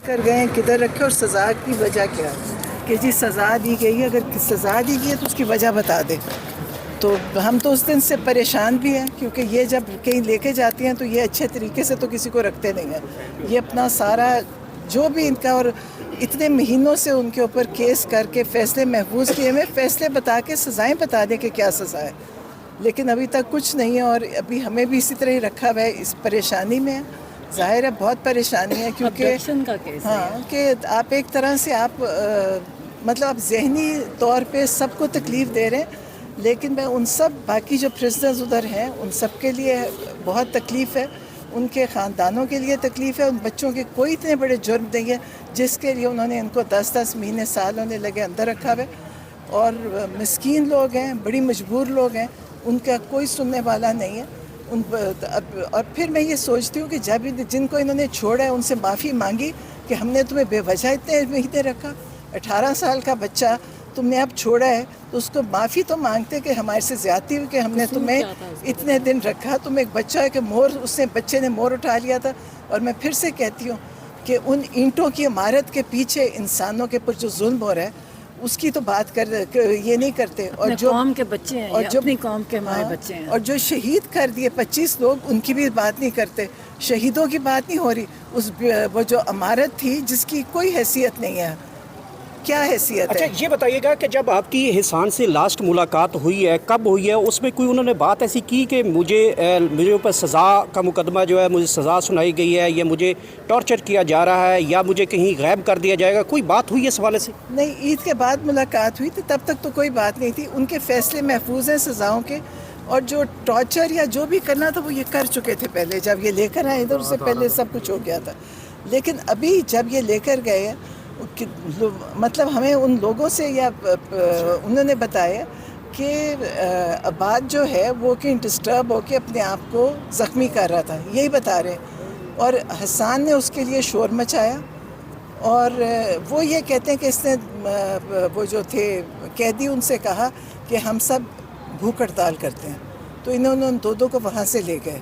کر گئے کدھر رکھے اور سزا کی وجہ کیا ہے کہ جی سزا دی گئی ہے، اگر سزا دی گئی ہے تو اس کی وجہ بتا دیں. تو ہم تو اس دن سے پریشان بھی ہیں کیونکہ یہ جب کہیں لے کے جاتی ہیں تو یہ اچھے طریقے سے تو کسی کو رکھتے نہیں ہیں. یہ اپنا سارا جو بھی ان کا، اور اتنے مہینوں سے ان کے اوپر کیس کر کے فیصلے محفوظ کیے ہوئے، فیصلے بتا کے سزائیں بتا دیں کہ کیا سزا ہے، لیکن ابھی تک کچھ نہیں ہے. اور ابھی ہمیں بھی اسی طرح ہی رکھا ہوا ہے، اس پریشانی میں. ظاہر ہے بہت پریشانی ہے کیونکہ ہاں کہ آپ ایک طرح سے آپ مطلب آپ ذہنی طور پہ سب کو تکلیف دے رہے ہیں. لیکن میں ان سب باقی جو پرزنرز ادھر ہیں ان سب کے لیے بہت تکلیف ہے، ان کے خاندانوں کے لیے تکلیف ہے. ان بچوں کے کوئی اتنے بڑے جرم نہیں ہے جس کے لیے انہوں نے ان کو 10 مہینے سال ہونے لگے اندر رکھا ہوا ہے. اور مسکین لوگ ہیں، بڑی مجبور لوگ ہیں، ان کا کوئی سننے والا نہیں ہے. اور پھر میں یہ سوچتی ہوں کہ جب جن کو انہوں نے چھوڑا ہے ان سے معافی مانگی کہ ہم نے تمہیں بے وجہ اتنے مہینے رکھا. 18 سال کا بچہ تم نے اب چھوڑا ہے تو اس کو معافی تو مانگتے کہ ہمارے سے زیادتی ہوئی کہ ہم نے تمہیں اتنے دن رکھا. تم ایک بچہ ہے کہ بچے نے مور اٹھا لیا تھا. اور میں پھر سے کہتی ہوں کہ ان اینٹوں کی عمارت کے پیچھے انسانوں کے اوپر جو ظلم ہو رہا ہے اس کی تو بات یہ نہیں کرتے. اور جو قوم کے بچے ہیں، اور جو اپنی قوم کے ہمارے بچے ہیں، اور جو شہید کر دیے 25 لوگ، ان کی بھی بات نہیں کرتے. شہیدوں کی بات نہیں ہو رہی. وہ جو عمارت تھی جس کی کوئی حیثیت نہیں ہے، کیا حیثیت ہے؟ اچھا یہ بتائیے گا کہ جب آپ کی احسان سے لاسٹ ملاقات ہوئی ہے، کب ہوئی ہے؟ اس میں کوئی انہوں نے بات ایسی کی کہ مجھے اوپر سزا کا مقدمہ جو ہے، مجھے سزا سنائی گئی ہے، یا مجھے ٹارچر کیا جا رہا ہے، یا مجھے کہیں غائب کر دیا جائے گا؟ کوئی بات ہوئی ہے اس حوالے سے؟ نہیں، عید کے بعد ملاقات ہوئی تھی، تب تک تو کوئی بات نہیں تھی. ان کے فیصلے محفوظ ہیں سزاؤں کے، اور جو ٹارچر یا جو بھی کرنا تھا وہ یہ کر چکے تھے پہلے. جب یہ لے کر آئے ادھر، اس سے پہلے سب کچھ ہو گیا تھا. لیکن ابھی جب یہ لے کر گئے مطلب ہمیں ان لوگوں سے یا انہوں نے بتایا کہ عباد جو ہے وہ کہیں ڈسٹرب ہو کے اپنے آپ کو زخمی کر رہا تھا، یہی بتا رہے. اور حسان نے اس کے لیے شور مچایا، اور وہ یہ کہتے ہیں کہ اس نے وہ جو تھے قیدی ان سے کہا کہ ہم سب بھوک ہڑتال کرتے ہیں. تو انہوں نے ان دو کو وہاں سے لے گئے.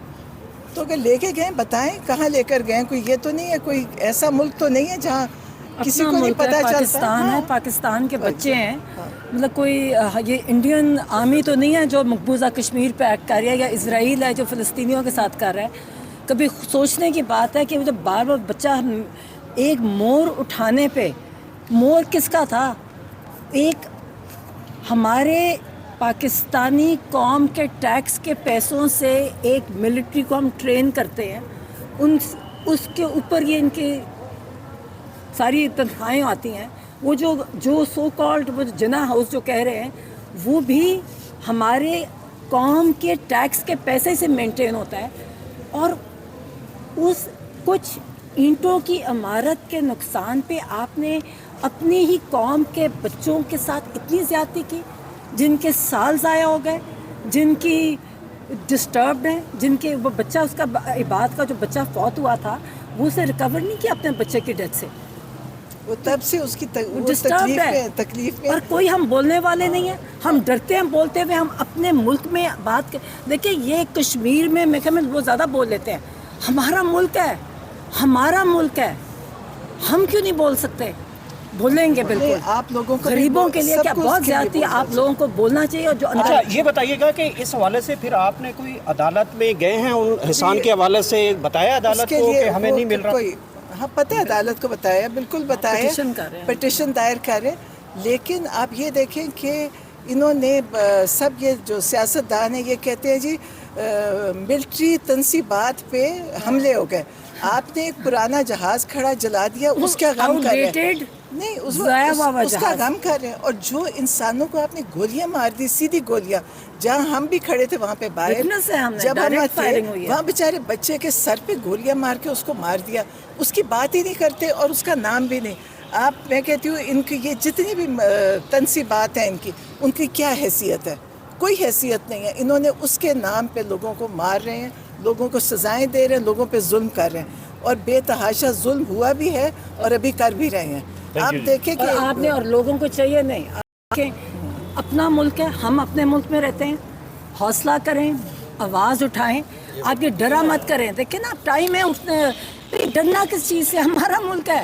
تو اگر لے کے گئے بتائیں کہاں لے کر گئے. کوئی یہ تو نہیں ہے، کوئی ایسا ملک تو نہیں ہے جہاں کسی کو نہیں پتہ چلتا. پاکستان ہے، پاکستان کے بچے ہیں. مطلب کوئی یہ انڈین آرمی تو نہیں ہے جو مقبوضہ کشمیر پہ ایکٹ کر رہی ہے، یا اسرائیل ہے جو فلسطینیوں کے ساتھ کر رہا ہے. کبھی سوچنے کی بات ہے کہ جب بار بار بچہ ایک مور اٹھانے پہ، مور کس کا تھا؟ ایک ہمارے پاکستانی قوم کے ٹیکس کے پیسوں سے ایک ملٹری کو ہم ٹرین کرتے ہیں، اس کے اوپر یہ ان کی ساری تنخواہیں آتی ہیں. وہ جو سو کالڈ وہ جنا ہاؤس جو کہہ رہے ہیں، وہ بھی ہمارے قوم کے ٹیکس کے پیسے سے مینٹین ہوتا ہے. اور اس کچھ اینٹوں کی عمارت کے نقصان پہ آپ نے اپنی ہی قوم کے بچوں کے ساتھ اتنی زیادتی کی، جن کے سال ضائع ہو گئے، جن کی ڈسٹربڈ ہیں، جن کے وہ بچہ، اس کا عباد کا جو بچہ فوت ہوا تھا، وہ اسے ریکور نہیں کیا اپنے بچے کی ڈیتھ سے. وہ تب سے اس کی تکلیف میں، اور کوئی ہم بولنے والے نہیں ہیں. ہم ڈرتے ہیں بولتے ہوئے. ہم اپنے ملک میں بات دیکھیں، یہ کشمیر میں وہ زیادہ بول لیتے ہیں. ہمارا ملک ہے، ہمارا ملک ہے، ہم کیوں نہیں بول سکتے؟ بولیں گے بالکل. آپ لوگوں کو غریبوں کے لیے کیا بہت زیادتی آپ لوگوں کو بولنا چاہیے. اور جو اچھا یہ بتائیے گا کہ اس حوالے سے پھر آپ نے کوئی عدالت میں گئے ہیں احسان کے حوالے سے؟ بتایا عدالت کو کہ ہمیں نہیں مل رہا؟ ہاں پتہ ہے، عدالت کو بتایا، بالکل بتایا، پٹیشن دائر کریں. لیکن آپ یہ دیکھیں کہ انہوں نے سب یہ جو سیاستدان ہیں یہ کہتے ہیں جی ملٹری تنصیبات پہ حملے ہو گئے. آپ نے ایک پرانا جہاز کھڑا جلا دیا، اس کا غم کر رہے ہیں. نہیں، اس کا غم کر رہے ہیں. اور جو انسانوں کو آپ نے گولیاں مار دی، سیدھی گولیاں، جہاں ہم بھی کھڑے تھے وہاں پہ باہر، جب ہم تھے وہاں بیچارے بچے کے سر پہ گولیاں مار کے اس کو مار دیا. اس کی بات ہی نہیں کرتے اور اس کا نام بھی نہیں. میں کہتی ہوں ان کی یہ جتنی بھی تنصیبات ہیں ان کی کیا حیثیت ہے؟ کوئی حیثیت نہیں ہے. انہوں نے اس کے نام پہ لوگوں کو مار رہے ہیں، لوگوں کو سزائیں دے رہے ہیں، لوگوں پہ ظلم کر رہے ہیں. اور بے تحاشا ظلم ہوا بھی ہے اور ابھی کر بھی رہے ہیں. آپ دیکھیں کہ آپ نے، اور لوگوں کو چاہیے نہیں، اپنا ملک ہے، ہم اپنے ملک میں رہتے ہیں. حوصلہ کریں، آواز اٹھائیں. آپ یہ ڈرا مت کریں. دیکھیں نا ٹائم ہے، ڈرنا کس چیز سے؟ ہمارا ملک ہے،